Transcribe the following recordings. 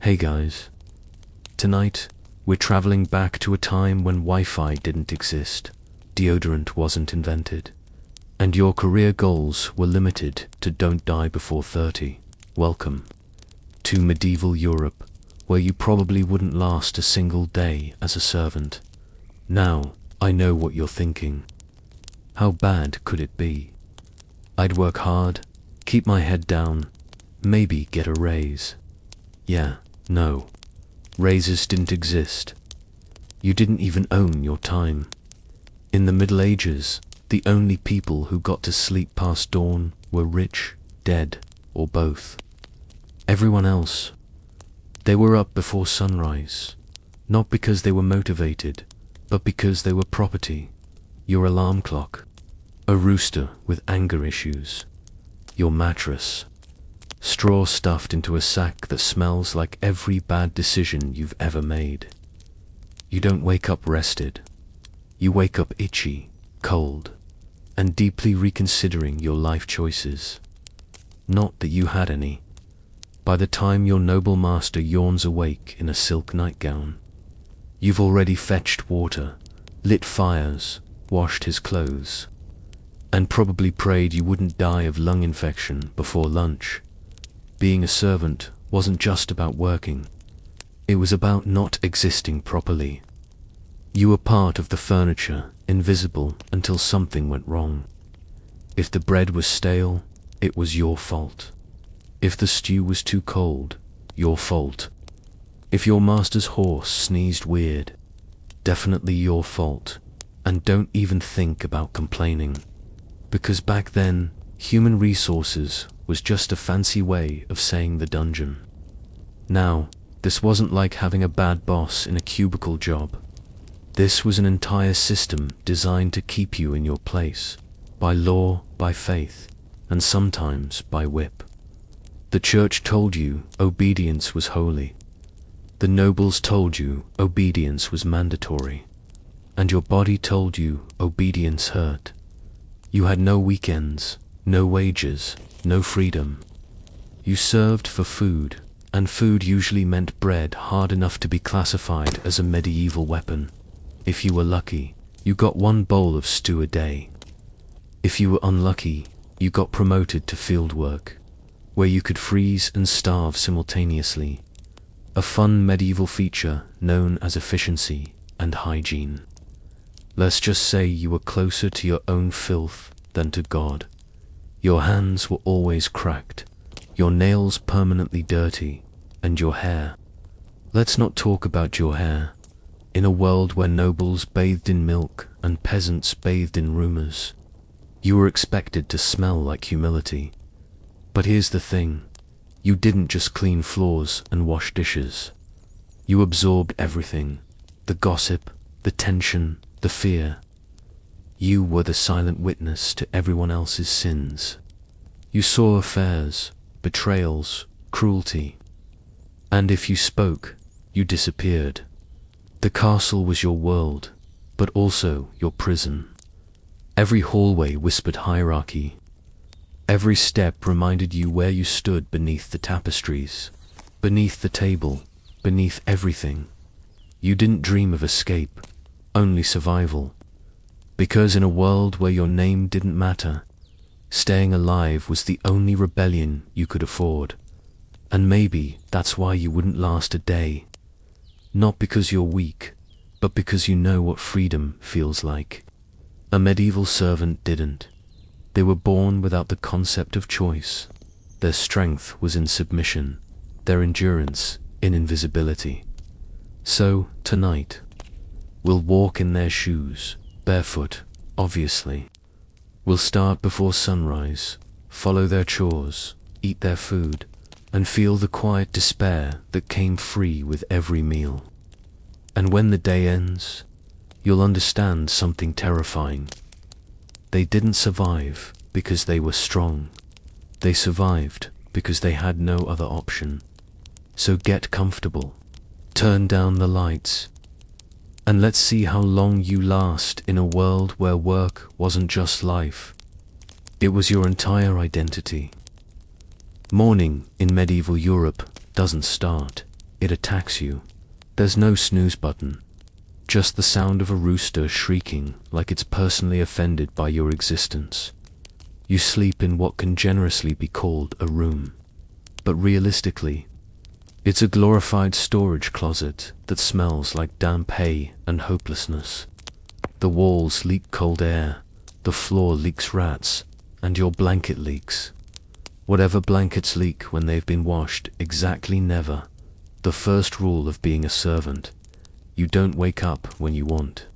Hey guys. Tonight, we're traveling back to a time when Wi-Fi didn't exist, deodorant wasn't invented, and your career goals were limited to don't die before 30. Welcome to medieval Europe, where you probably wouldn't last a single day as a servant. Now, I know what you're thinking. How bad could it be? I'd work hard, keep my head down, maybe get a raise. Yeah, no. Raises didn't exist. You didn't even own your time. In the Middle Ages, the only people who got to sleep past dawn were rich, dead, or both. Everyone else, they were up before sunrise, not because they were motivated, but because they were property. Your alarm clock, a rooster with anger issues, your mattress, straw stuffed into a sack that smells like every bad decision you've ever made. You don't wake up rested. You wake up itchy, cold, and deeply reconsidering your life choices. Not that you had any. By the time your noble master yawns awake in a silk nightgown, you've already fetched water, lit fires, washed his clothes, and probably prayed you wouldn't die of lung infection before lunch. Being a servant wasn't just about working. It was about not existing properly. You were part of the furniture, invisible until something went wrong. If the bread was stale, it was your fault. If the stew was too cold, your fault. If your master's horse sneezed weird, definitely your fault. And don't even think about complaining. Because back then, human resources was just a fancy way of saying the dungeon. Now, this wasn't like having a bad boss in a cubicle job. This was an entire system designed to keep you in your place, by law, by faith, and sometimes by whip. The church told you obedience was holy. The nobles told you obedience was mandatory. And your body told you obedience hurt. You had no weekends, no wages, no freedom. You served for food, and food usually meant bread hard enough to be classified as a medieval weapon. If you were lucky, you got one bowl of stew a day. If you were unlucky, you got promoted to field work, where you could freeze and starve simultaneously. A fun medieval feature known as efficiency and hygiene. Let's just say you were closer to your own filth than to God. Your hands were always cracked, your nails permanently dirty, and your hair. Let's not talk about your hair. In a world where nobles bathed in milk and peasants bathed in rumors, you were expected to smell like humility. But here's the thing, you didn't just clean floors and wash dishes. You absorbed everything, the gossip, the tension, the fear. You were the silent witness to everyone else's sins. You saw affairs, betrayals, cruelty. And if you spoke, you disappeared. The castle was your world, but also your prison. Every hallway whispered hierarchy. Every step reminded you where you stood beneath the tapestries, beneath the table, beneath everything. You didn't dream of escape, only survival. Because in a world where your name didn't matter, staying alive was the only rebellion you could afford. And maybe that's why you wouldn't last a day. Not because you're weak, but because you know what freedom feels like. A medieval servant didn't. They were born without the concept of choice. Their strength was in submission, their endurance in invisibility. So, tonight, we'll walk in their shoes, barefoot, obviously. We'll start before sunrise, follow their chores, eat their food, and feel the quiet despair that came free with every meal. And when the day ends, you'll understand something terrifying. They didn't survive because they were strong. They survived because they had no other option. So get comfortable, turn down the lights, and let's see how long you last in a world where work wasn't just life. It was your entire identity. Mourning in medieval Europe doesn't start. it attacks you. There's no snooze button, just the sound of a rooster shrieking like it's personally offended by your existence. You sleep in what can generously be called a room, but realistically, it's a glorified storage closet that smells like damp hay and hopelessness. The walls leak cold air, the floor leaks rats, and your blanket leaks. Whatever blankets leak when they've been washed, exactly never. The first rule of being a servant: you don't wake up when you want.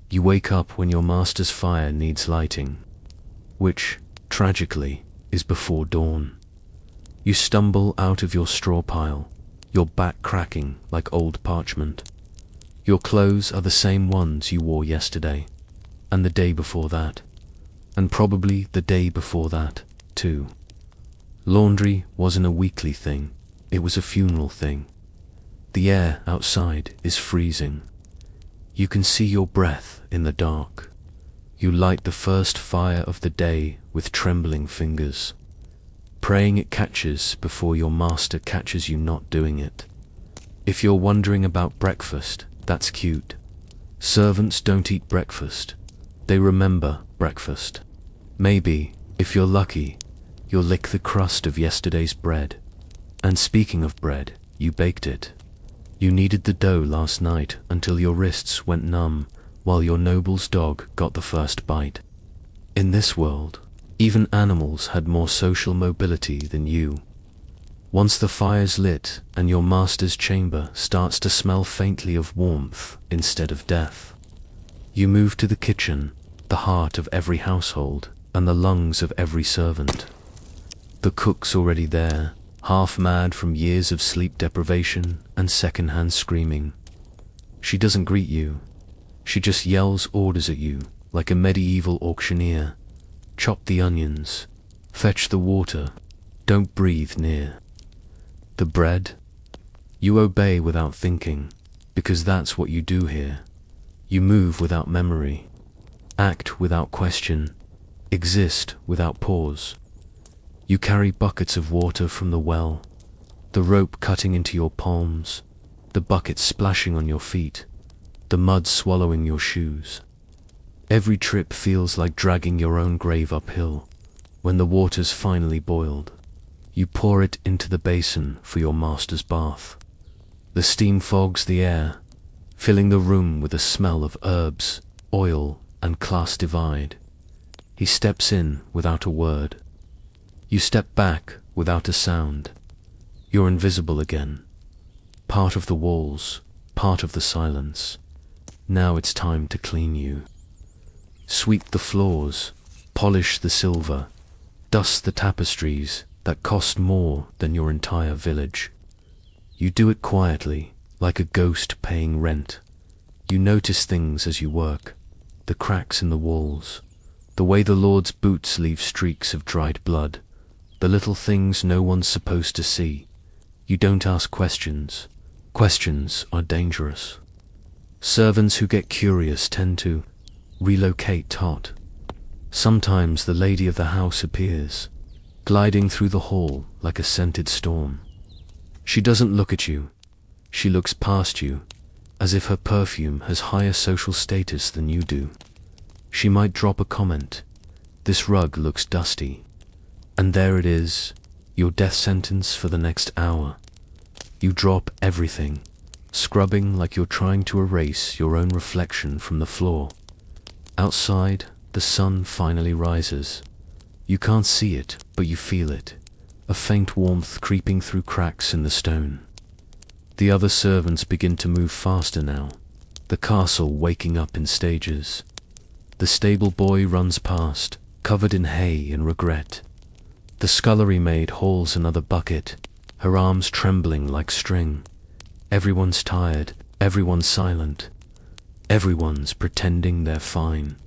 You wake up when your master's fire needs lighting, which, tragically, is before dawn. You stumble out of your straw pile, your back cracking like old parchment. Your clothes are the same ones you wore yesterday, and the day before that, and probably the day before that, too. Laundry wasn't a weekly thing, it was a funeral thing. The air outside is freezing. You can see your breath in the dark. You light the first fire of the day with trembling fingers, praying it catches before your master catches you not doing it. If you're wondering about breakfast, that's cute. Servants don't eat breakfast. They remember breakfast. Maybe, if you're lucky, you'll lick the crust of yesterday's bread. And speaking of bread, you baked it. You kneaded the dough last night until your wrists went numb while your noble's dog got the first bite. In this world, even animals had more social mobility than you. Once the fire's lit and your master's chamber starts to smell faintly of warmth instead of death, you move to the kitchen, the heart of every household and the lungs of every servant. The cook's already there, half mad from years of sleep deprivation and second-hand screaming. She doesn't greet you. She just yells orders at you like a medieval auctioneer. Chop the onions. Fetch the water. Don't breathe near. The bread? You obey without thinking, because that's what you do here. You move without memory, act without question, exist without pause. You carry buckets of water from the well, the rope cutting into your palms, the bucket splashing on your feet, the mud swallowing your shoes. Every trip feels like dragging your own grave uphill. When the water's finally boiled, you pour it into the basin for your master's bath. The steam fogs the air, filling the room with a smell of herbs, oil, and class divide. He steps in without a word. You step back without a sound. You're invisible again. Part of the walls, part of the silence. Now it's time to clean you. Sweep the floors, polish the silver, dust the tapestries that cost more than your entire village. You do it quietly, like a ghost paying rent. You notice things as you work, the cracks in the walls, the way the Lord's boots leave streaks of dried blood, the little things no one's supposed to see. You don't ask questions. Questions are dangerous. Servants who get curious tend to relocate hot. Sometimes the lady of the house appears, gliding through the hall like a scented storm. She doesn't look at you. She looks past you, as if her perfume has higher social status than you do. She might drop a comment. This rug looks dusty. And there it is, your death sentence for the next hour. You drop everything, scrubbing like you're trying to erase your own reflection from the floor. Outside, the sun finally rises. You can't see it, but you feel it, a faint warmth creeping through cracks in the stone. The other servants begin to move faster now, the castle waking up in stages. The stable boy runs past, covered in hay and regret. The scullery maid hauls another bucket, her arms trembling like string. Everyone's tired, everyone's silent. Everyone's pretending they're fine,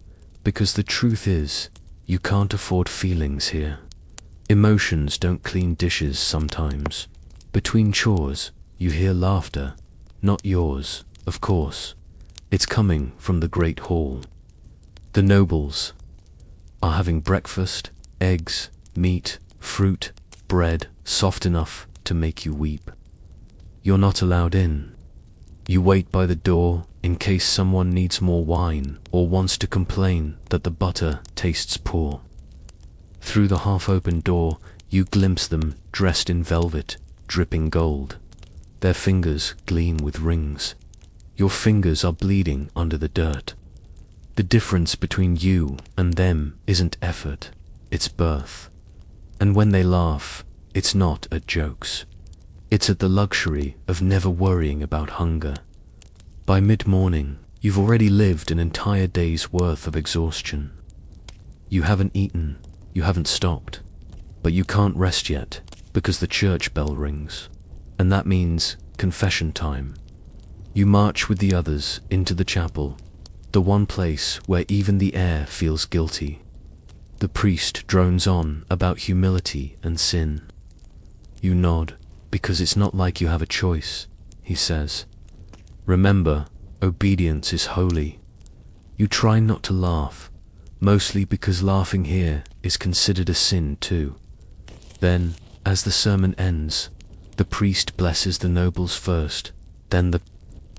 because the truth is, you can't afford feelings here. Emotions don't clean dishes sometimes. Between chores, you hear laughter, not yours, of course. It's coming from the great hall. The nobles are having breakfast, eggs, meat, fruit, bread, soft enough to make you weep. You're not allowed in. You wait by the door in case someone needs more wine or wants to complain that the butter tastes poor. Through the half-open door, you glimpse them dressed in velvet, dripping gold. Their fingers gleam with rings. Your fingers are bleeding under the dirt. The difference between you and them isn't effort, it's birth. And when they laugh, it's not at jokes. It's at the luxury of never worrying about hunger. By mid-morning, you've already lived an entire day's worth of exhaustion. You haven't eaten, you haven't stopped, but you can't rest yet because the church bell rings, and that means confession time. You march with the others into the chapel, the one place where even the air feels guilty. The priest drones on about humility and sin. You nod, because it's not like you have a choice, he says. Remember, obedience is holy. You try not to laugh, mostly because laughing here is considered a sin too. Then, as the sermon ends, the priest blesses the nobles first, then the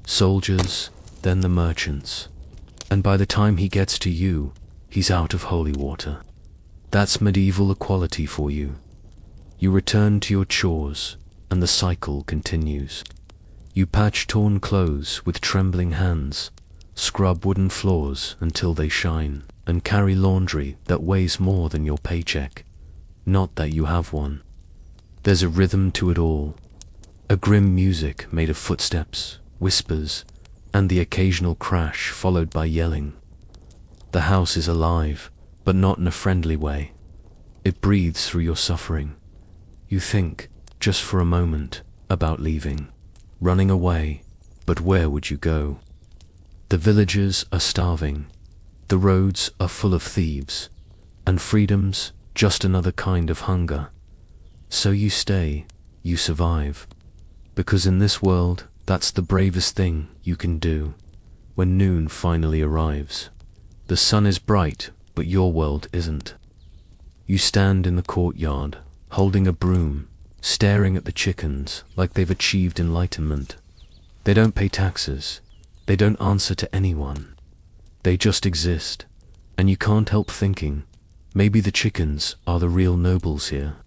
soldiers, then the merchants. And by the time he gets to you, he's out of holy water. That's medieval equality for you. You return to your chores, and the cycle continues. You patch torn clothes with trembling hands, scrub wooden floors until they shine, and carry laundry that weighs more than your paycheck. Not that you have one. There's a rhythm to it all, a grim music made of footsteps, whispers, and the occasional crash followed by yelling. The house is alive, but not in a friendly way. It breathes through your suffering. You think, just for a moment, about leaving, running away, but where would you go? The villagers are starving, the roads are full of thieves, and freedom's just another kind of hunger. So you stay, you survive, because in this world, that's the bravest thing you can do. When noon finally arrives, the sun is bright, but your world isn't. You stand in the courtyard, holding a broom, staring at the chickens like they've achieved enlightenment. They don't pay taxes, they don't answer to anyone. They just exist, and you can't help thinking, maybe the chickens are the real nobles here.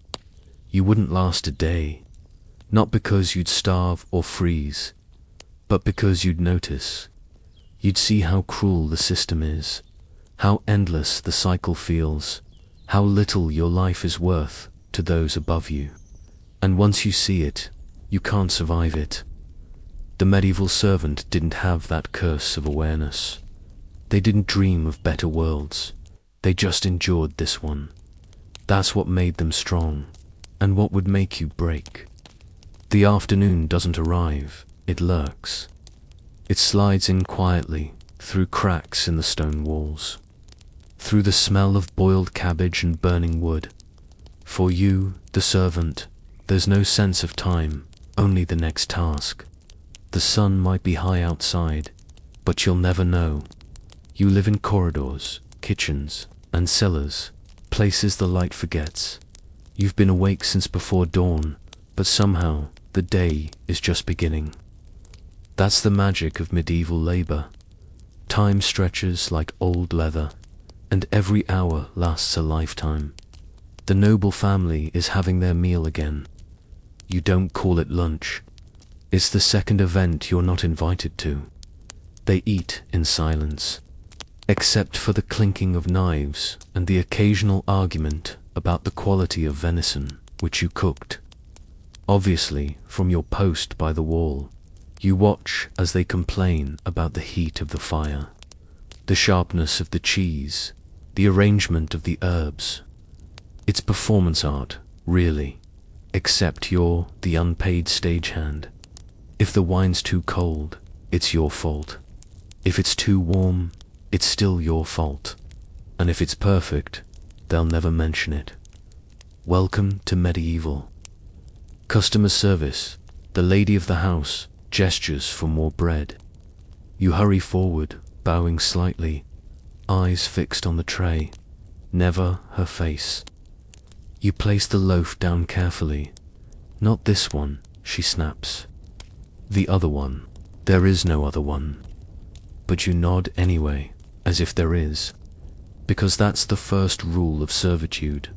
You wouldn't last a day, not because you'd starve or freeze, but because you'd notice. You'd see how cruel the system is, how endless the cycle feels, how little your life is worth to those above you. And once you see it, you can't survive it. The medieval servant didn't have that curse of awareness. They didn't dream of better worlds. They just endured this one. That's what made them strong, and what would make you break. The afternoon doesn't arrive, it lurks. It slides in quietly, through cracks in the stone walls, through the smell of boiled cabbage and burning wood. For you, the servant, there's no sense of time, only the next task. The sun might be high outside, but you'll never know. You live in corridors, kitchens, and cellars, places the light forgets. You've been awake since before dawn, but somehow the day is just beginning. That's the magic of medieval labor. Time stretches like old leather, and every hour lasts a lifetime. The noble family is having their meal again. You don't call it lunch. It's the second event you're not invited to. They eat in silence, except for the clinking of knives and the occasional argument about the quality of venison which you cooked. Obviously, from your post by the wall, you watch as they complain about the heat of the fire, the sharpness of the cheese, the arrangement of the herbs. It's performance art, really, except you're the unpaid stagehand. If the wine's too cold, it's your fault. If it's too warm, it's still your fault. And if it's perfect, they'll never mention it. Welcome to medieval. Customer service, the lady of the house, gestures for more bread. You hurry forward, bowing slightly, eyes fixed on the tray, never her face. You place the loaf down carefully. Not this one, she snaps. The other one. There is no other one. But you nod anyway, as if there is. Because that's the first rule of servitude.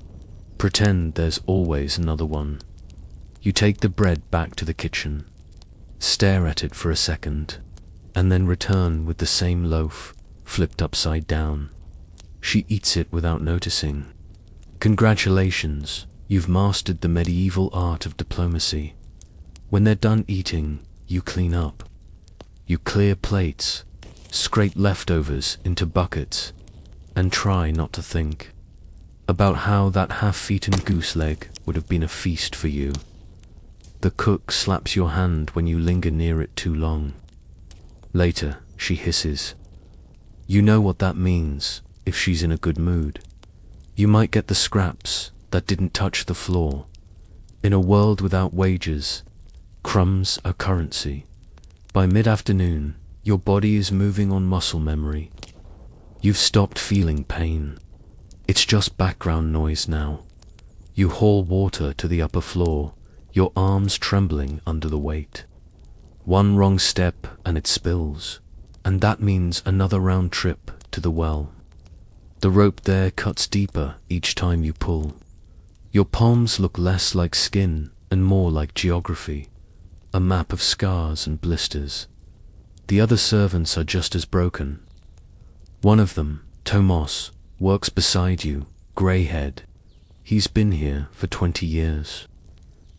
Pretend there's always another one. You take the bread back to the kitchen, stare at it for a second, and then return with the same loaf, flipped upside down. She eats it without noticing. Congratulations, you've mastered the medieval art of diplomacy. When they're done eating, you clean up. You clear plates, scrape leftovers into buckets, and try not to think about how that half-eaten goose leg would have been a feast for you. The cook slaps your hand when you linger near it too long. Later, she hisses. You know what that means if she's in a good mood. You might get the scraps that didn't touch the floor. In a world without wages, crumbs are currency. By mid-afternoon, your body is moving on muscle memory. You've stopped feeling pain. It's just background noise now. You haul water to the upper floor, your arms trembling under the weight. One wrong step and it spills, and that means another round trip to the well. The rope there cuts deeper each time you pull. Your palms look less like skin and more like geography, a map of scars and blisters. The other servants are just as broken. One of them, Tomas, works beside you, grey-haired. He's been here for 20 years.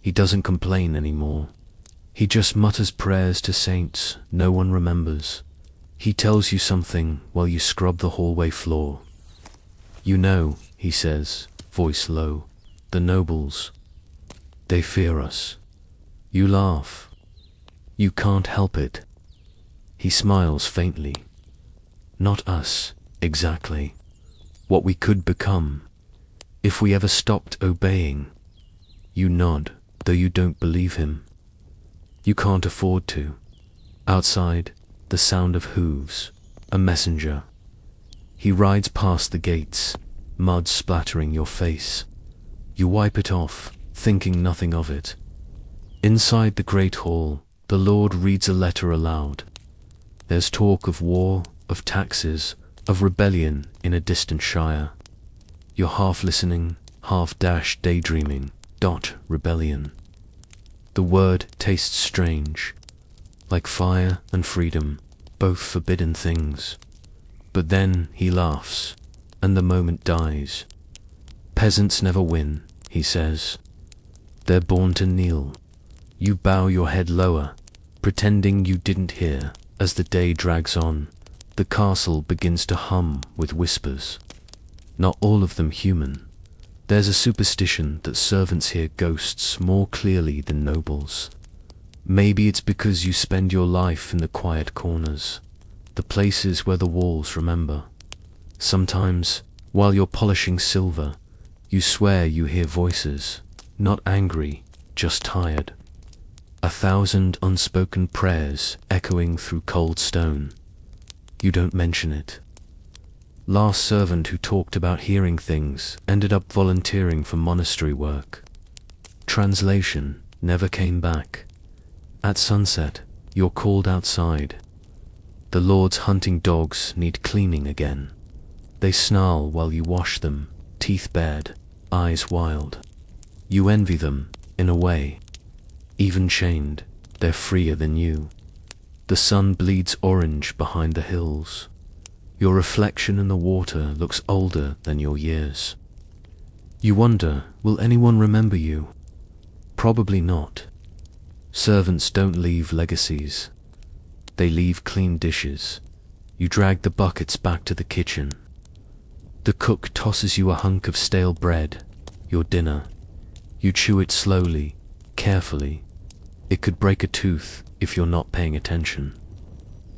He doesn't complain anymore. He just mutters prayers to saints no one remembers. He tells you something while you scrub the hallway floor. You know, he says, voice low, the nobles. They fear us. You laugh. You can't help it. He smiles faintly. Not us, exactly. What we could become, if we ever stopped obeying. You nod, though you don't believe him. You can't afford to. Outside, the sound of hooves, a messenger. He rides past the gates, mud splattering your face. You wipe it off, thinking nothing of it. Inside the great hall, the Lord reads a letter aloud. There's talk of war, of taxes, of rebellion in a distant shire. You're half listening, half daydreaming. Rebellion. The word tastes strange, like fire and freedom, both forbidden things. But then he laughs, and the moment dies. Peasants never win, he says. They're born to kneel. You bow your head lower, pretending you didn't hear. As the day drags on, the castle begins to hum with whispers. Not all of them human. There's a superstition that servants hear ghosts more clearly than nobles. Maybe it's because you spend your life in the quiet corners, the places where the walls remember. Sometimes, while you're polishing silver, you swear you hear voices, not angry, just tired. 1,000 unspoken prayers echoing through cold stone. You don't mention it. Last servant who talked about hearing things ended up volunteering for monastery work. Translation, never came back. At sunset, you're called outside. The Lord's hunting dogs need cleaning again. They snarl while you wash them, teeth bared, eyes wild. You envy them, in a way. Even chained, they're freer than you. The sun bleeds orange behind the hills. Your reflection in the water looks older than your years. You wonder, will anyone remember you? Probably not. Servants don't leave legacies. They leave clean dishes. You drag the buckets back to the kitchen. The cook tosses you a hunk of stale bread, your dinner. You chew it slowly, carefully. It could break a tooth if you're not paying attention.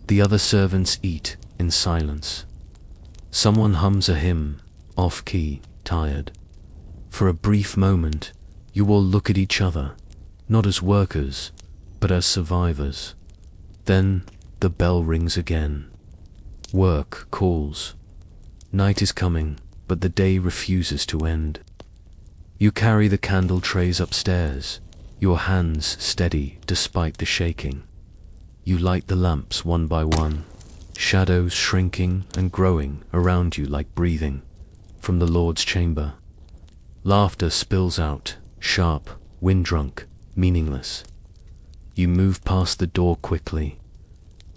The other servants eat in silence. Someone hums a hymn, off-key, tired. For a brief moment, you all look at each other, not as workers, but as survivors. Then the bell rings again. Work calls. Night is coming, but the day refuses to end. You carry the candle trays upstairs, your hands steady despite the shaking. You light the lamps one by one, shadows shrinking and growing around you like breathing from the Lord's chamber. Laughter spills out, sharp, wind-drunk, meaningless. You move past the door quickly.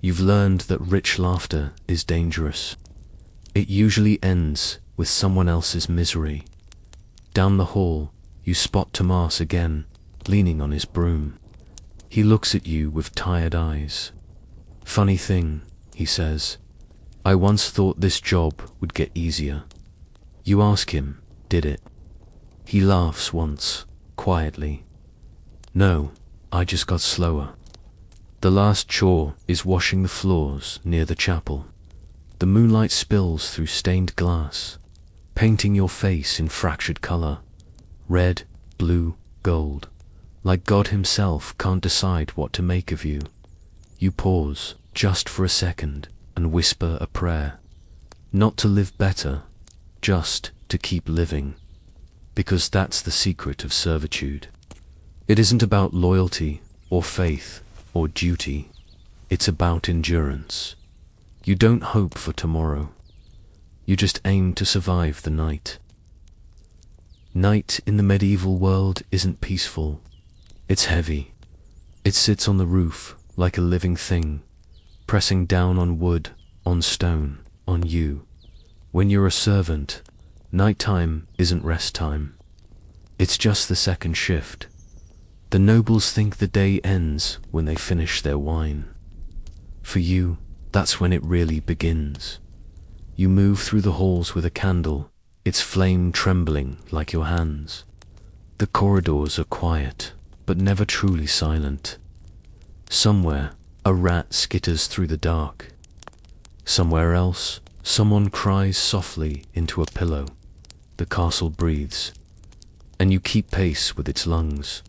You've learned that rich laughter is dangerous. It usually ends with someone else's misery. Down the hall, you spot Tomas again, leaning on his broom. He looks at you with tired eyes. "Funny thing," he says. "I once thought this job would get easier." You ask him, "Did it?" He laughs once, quietly. "No, I just got slower." The last chore is washing the floors near the chapel. The moonlight spills through stained glass, painting your face in fractured color, red, blue, gold, like God himself can't decide what to make of you. You pause, just for a second, and whisper a prayer. Not to live better, just to keep living. Because that's the secret of servitude. It isn't about loyalty, or faith, or duty. It's about endurance. You don't hope for tomorrow. You just aim to survive the night. Night in the medieval world isn't peaceful. It's heavy. It sits on the roof like a living thing, pressing down on wood, on stone, on you. When you're a servant, nighttime isn't rest time. It's just the second shift. The nobles think the day ends when they finish their wine. For you, that's when it really begins. You move through the halls with a candle, its flame trembling like your hands. The corridors are quiet, but never truly silent. Somewhere, a rat skitters through the dark. Somewhere else, someone cries softly into a pillow. The castle breathes, and you keep pace with its lungs.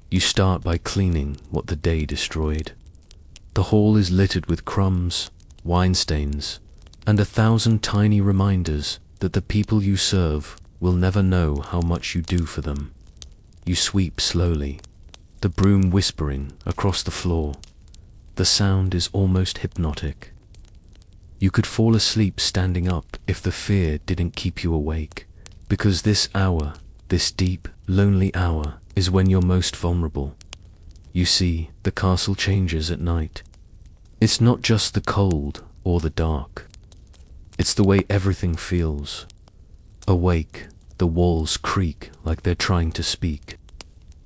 You start by cleaning what the day destroyed. The hall is littered with crumbs, wine stains, and 1,000 tiny reminders that the people you serve will never know how much you do for them. You sweep slowly, the broom whispering across the floor. The sound is almost hypnotic. You could fall asleep standing up if the fear didn't keep you awake, because this hour, this deep, lonely hour, is when you're most vulnerable. You see, the castle changes at night. It's not just the cold or the dark. It's the way everything feels. Awake, the walls creak like they're trying to speak.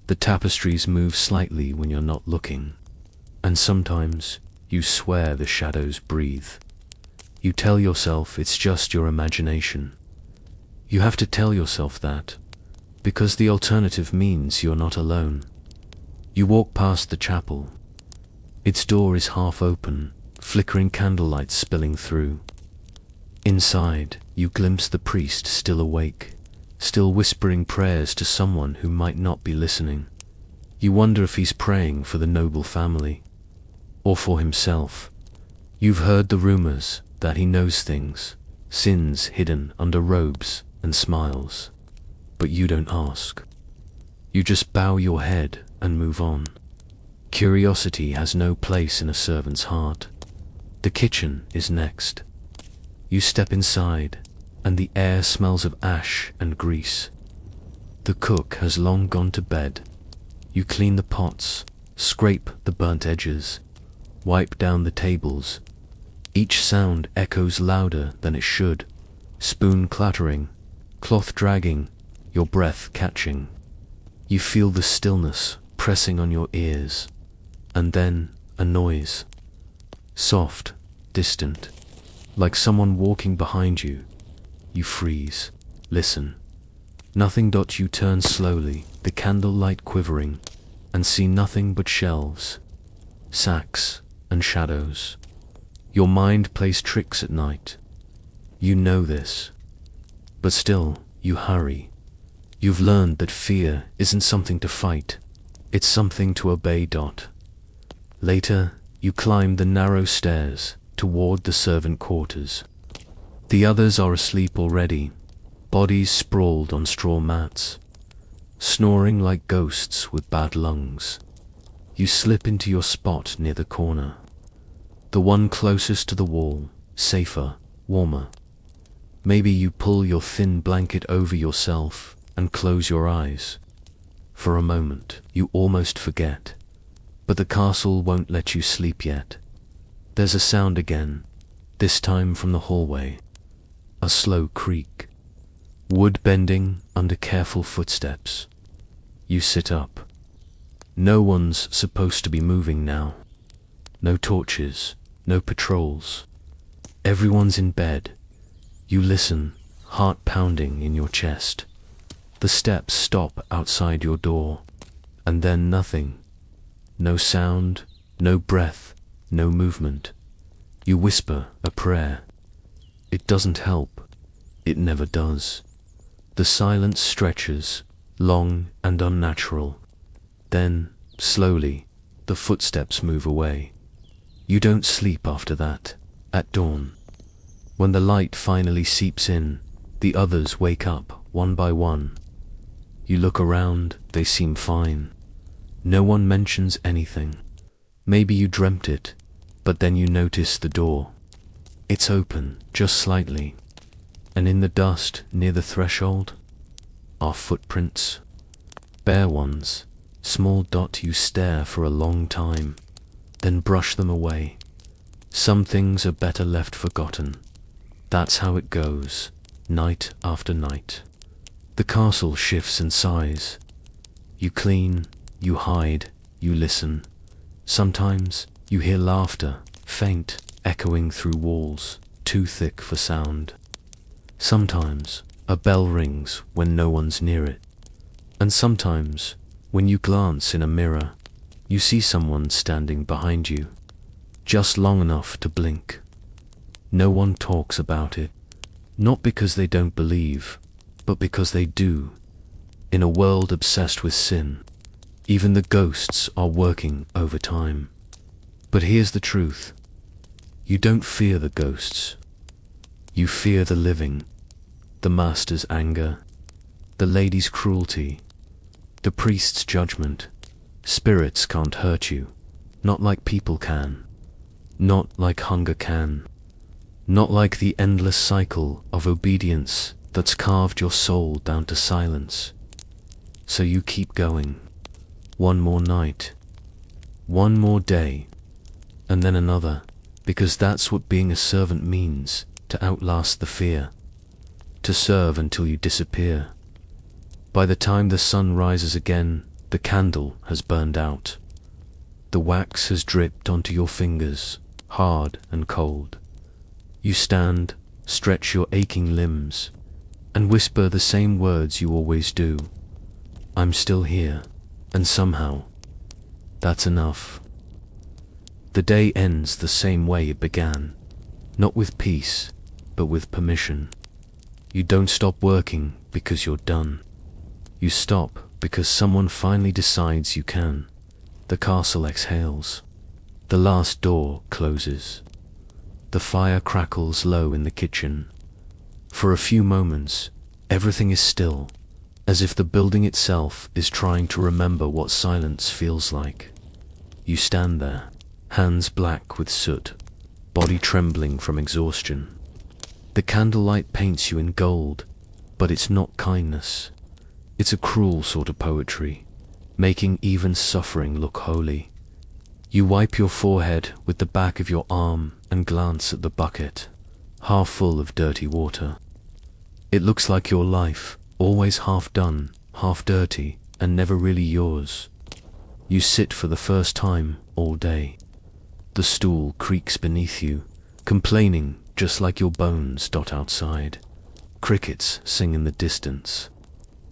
The tapestries move slightly when you're not looking. And sometimes, you swear the shadows breathe. You tell yourself it's just your imagination. You have to tell yourself that, because the alternative means you're not alone. You walk past the chapel. Its door is half open, flickering candlelight spilling through. Inside, you glimpse the priest still awake, still whispering prayers to someone who might not be listening. You wonder if he's praying for the noble family, or for himself. You've heard the rumors that he knows things, sins hidden under robes and smiles. But you don't ask. You just bow your head and move on. Curiosity has no place in a servant's heart. The kitchen is next. You step inside, and the air smells of ash and grease. The cook has long gone to bed. You clean the pots, scrape the burnt edges, wipe down the tables. Each sound echoes louder than it should. Spoon clattering, cloth dragging, your breath catching. You feel the stillness pressing on your ears, and then a noise. Soft, distant, like someone walking behind you. You freeze, listen. Nothing. You turn slowly, the candlelight quivering, and see nothing but shelves, sacks, and shadows. Your mind plays tricks at night. You know this, but still, you hurry. You've learned that fear isn't something to fight, it's something to obey. Later, you climb the narrow stairs toward the servant quarters. The others are asleep already, bodies sprawled on straw mats, snoring like ghosts with bad lungs. You slip into your spot near the corner, The one closest to the wall, safer, warmer. Maybe you pull your thin blanket over yourself and close your eyes. For a moment, you almost forget. But the castle won't let you sleep yet. There's a sound again, this time from the hallway. A slow creak. Wood bending under careful footsteps. You sit up. No one's supposed to be moving now. No torches, no patrols. Everyone's in bed. You listen, heart pounding in your chest. The steps stop outside your door, and then nothing. No sound, no breath, no movement. You whisper a prayer. It doesn't help. It never does. The silence stretches, long and unnatural. Then, slowly, the footsteps move away. You don't sleep after that, at dawn. When the light finally seeps in, the others wake up, one by one. You look around, they seem fine. No one mentions anything. Maybe you dreamt it, but then you notice the door. It's open, just slightly. And in the dust near the threshold are footprints. Bare ones, small dot. You stare for a long time, then brush them away. Some things are better left forgotten. That's how it goes, night after night. The castle shifts in size. You clean, you hide, you listen. Sometimes you hear laughter, faint, echoing through walls, too thick for sound. Sometimes a bell rings when no one's near it. And sometimes, when you glance in a mirror, you see someone standing behind you, just long enough to blink. No one talks about it, not because they don't believe, but because they do. In a world obsessed with sin, even the ghosts are working overtime. But here's the truth. You don't fear the ghosts. You fear the living, the master's anger, the lady's cruelty, the priest's judgment. Spirits can't hurt you, not like people can, not like hunger can, not like the endless cycle of obedience that's carved your soul down to silence. So you keep going. One more night, one more day, and then another, because that's what being a servant means, to outlast the fear, to serve until you disappear. By the time the sun rises again, the candle has burned out. The wax has dripped onto your fingers, hard and cold. You stand, stretch your aching limbs, and whisper the same words you always do. I'm still here, and somehow, that's enough. The day ends the same way it began, not with peace, but with permission. You don't stop working because you're done. You stop because someone finally decides you can. The castle exhales. The last door closes. The fire crackles low in the kitchen. For a few moments, everything is still, as if the building itself is trying to remember what silence feels like. You stand there, hands black with soot, body trembling from exhaustion. The candlelight paints you in gold, but it's not kindness. It's a cruel sort of poetry, making even suffering look holy. You wipe your forehead with the back of your arm and glance at the bucket, half full of dirty water. It looks like your life, always half done, half dirty, and never really yours. You sit for the first time all day. The stool creaks beneath you, complaining just like your bones dot outside. Crickets sing in the distance.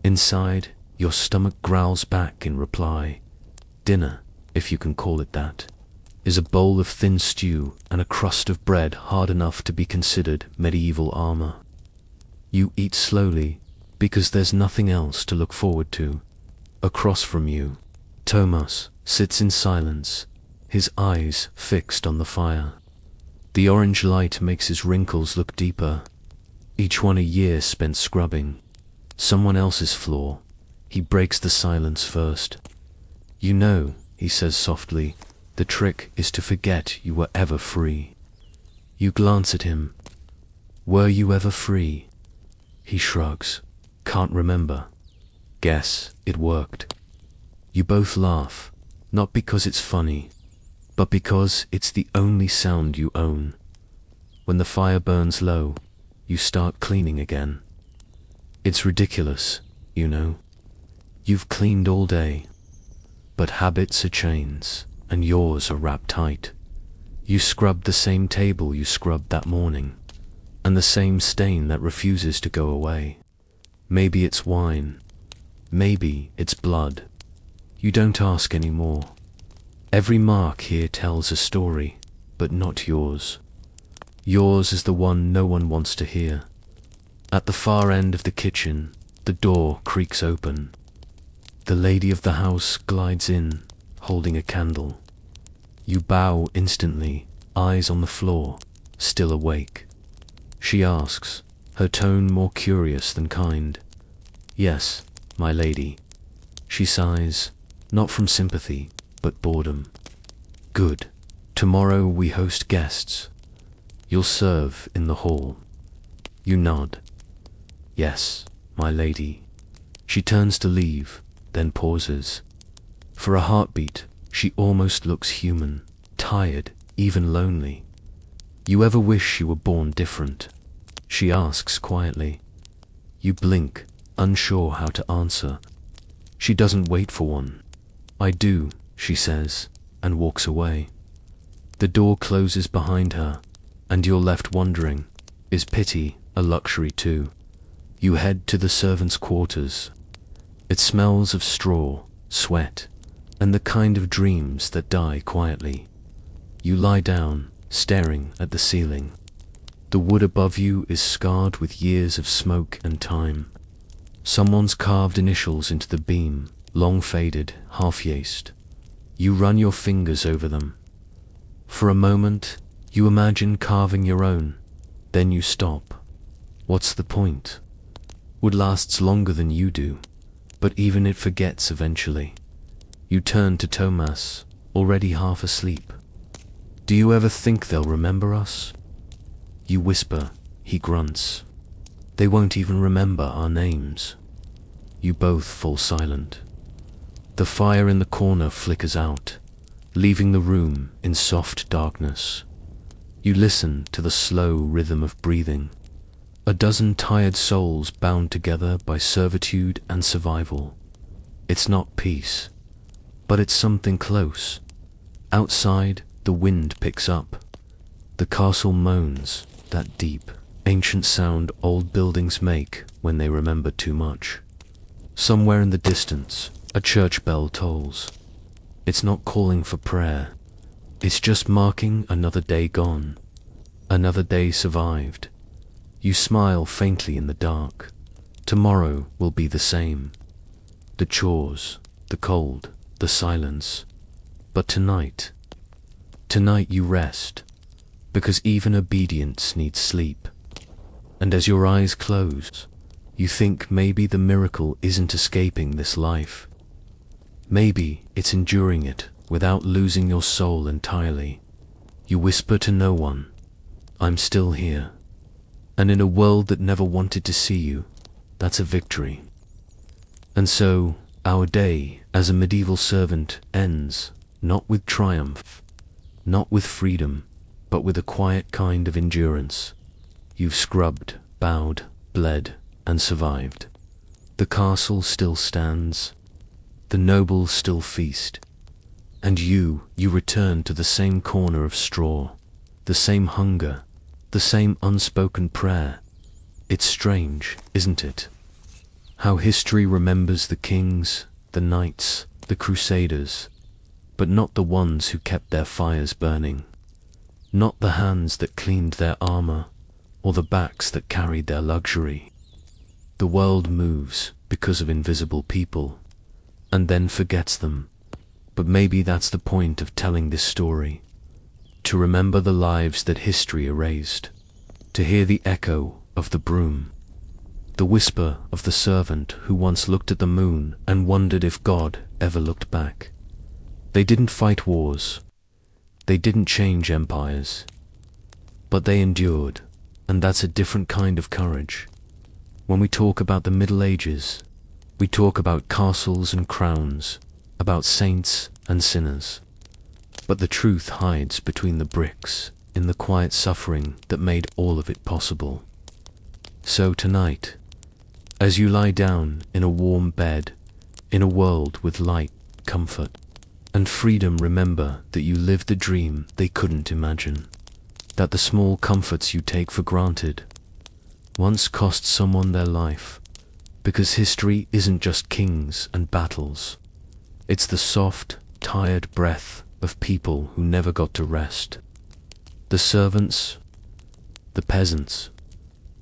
Inside, your stomach growls back in reply. Dinner, if you can call it that, is a bowl of thin stew and a crust of bread hard enough to be considered medieval armor. You eat slowly, because there's nothing else to look forward to. Across from you, Thomas sits in silence, his eyes fixed on the fire. The orange light makes his wrinkles look deeper, each one a year spent scrubbing. Someone else's floor. He breaks the silence first. You know, he says softly, The trick is to forget you were ever free. You glance at him. Were you ever free? He shrugs. Can't remember. Guess it worked. You both laugh, not because it's funny, but because it's the only sound you own. When the fire burns low, you start cleaning again. It's ridiculous, you know. You've cleaned all day, but habits are chains, and yours are wrapped tight. You scrubbed the same table you scrubbed that morning, and the same stain that refuses to go away. Maybe it's wine, maybe it's blood. You don't ask anymore. Every mark here tells a story, but not yours. Yours is the one no one wants to hear. At the far end of the kitchen, the door creaks open. The lady of the house glides in, holding a candle. You bow instantly, eyes on the floor, still awake. She asks, her tone more curious than kind. Yes, my lady. She sighs, not from sympathy, but boredom. Good. Tomorrow we host guests. You'll serve in the hall. You nod. Yes, my lady. She turns to leave, then pauses. For a heartbeat, she almost looks human, tired, even lonely. You ever wish you were born different? She asks quietly. You blink, unsure how to answer. She doesn't wait for one. I do, she says, and walks away. The door closes behind her, and you're left wondering, is pity a luxury too? You head to the servants' quarters. It smells of straw, sweat, and the kind of dreams that die quietly. You lie down, staring at the ceiling. The wood above you is scarred with years of smoke and time. Someone's carved initials into the beam, long faded, half-yaced. You run your fingers over them. For a moment, you imagine carving your own. Then you stop. What's the point? Wood lasts longer than you do, but even it forgets eventually. You turn to Thomas, already half asleep. Do you ever think they'll remember us? You whisper, he grunts. They won't even remember our names. You both fall silent. The fire in the corner flickers out, leaving the room in soft darkness. You listen to the slow rhythm of breathing. A dozen tired souls bound together by servitude and survival. It's not peace, but it's something close. Outside, the wind picks up. The castle moans, that deep, ancient sound old buildings make when they remember too much. Somewhere in the distance, a church bell tolls. It's not calling for prayer. It's just marking another day gone, another day survived. You smile faintly in the dark. Tomorrow will be the same. The chores, the cold, the silence. But tonight you rest, because even obedience needs sleep. And as your eyes close, you think maybe the miracle isn't escaping this life. Maybe it's enduring it without losing your soul entirely. You whisper to no one, I'm still here. And in a world that never wanted to see you, that's a victory. And so, our day as a medieval servant ends, not with triumph, not with freedom, but with a quiet kind of endurance. You've scrubbed, bowed, bled, and survived. The castle still stands. The nobles still feast. And you return to the same corner of straw, the same hunger, the same unspoken prayer. It's strange, isn't it? How history remembers the kings, the knights, the crusaders, but not the ones who kept their fires burning, not the hands that cleaned their armor, or the backs that carried their luxury. The world moves because of invisible people, and then forgets them. But maybe that's the point of telling this story. To remember the lives that history erased. To hear the echo of the broom. The whisper of the servant who once looked at the moon and wondered if God ever looked back. They didn't fight wars. They didn't change empires, but they endured, and that's a different kind of courage. When we talk about the Middle Ages, we talk about castles and crowns, about saints and sinners. But the truth hides between the bricks, in the quiet suffering that made all of it possible. So tonight, as you lie down in a warm bed, in a world with light, comfort, and freedom, remember that you lived a dream they couldn't imagine. That the small comforts you take for granted once cost someone their life, because history isn't just kings and battles. It's the soft, tired breath of people who never got to rest. The servants, the peasants,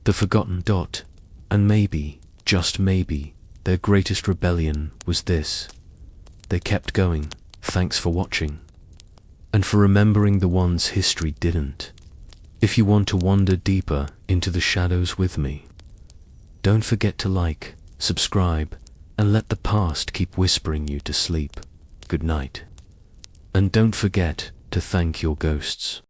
the forgotten dot, and maybe, just maybe, their greatest rebellion was this. They kept going. Thanks for watching, and for remembering the ones history didn't. If you want to wander deeper into the shadows with me, don't forget to like, subscribe, and let the past keep whispering you to sleep. Good night. And don't forget to thank your ghosts.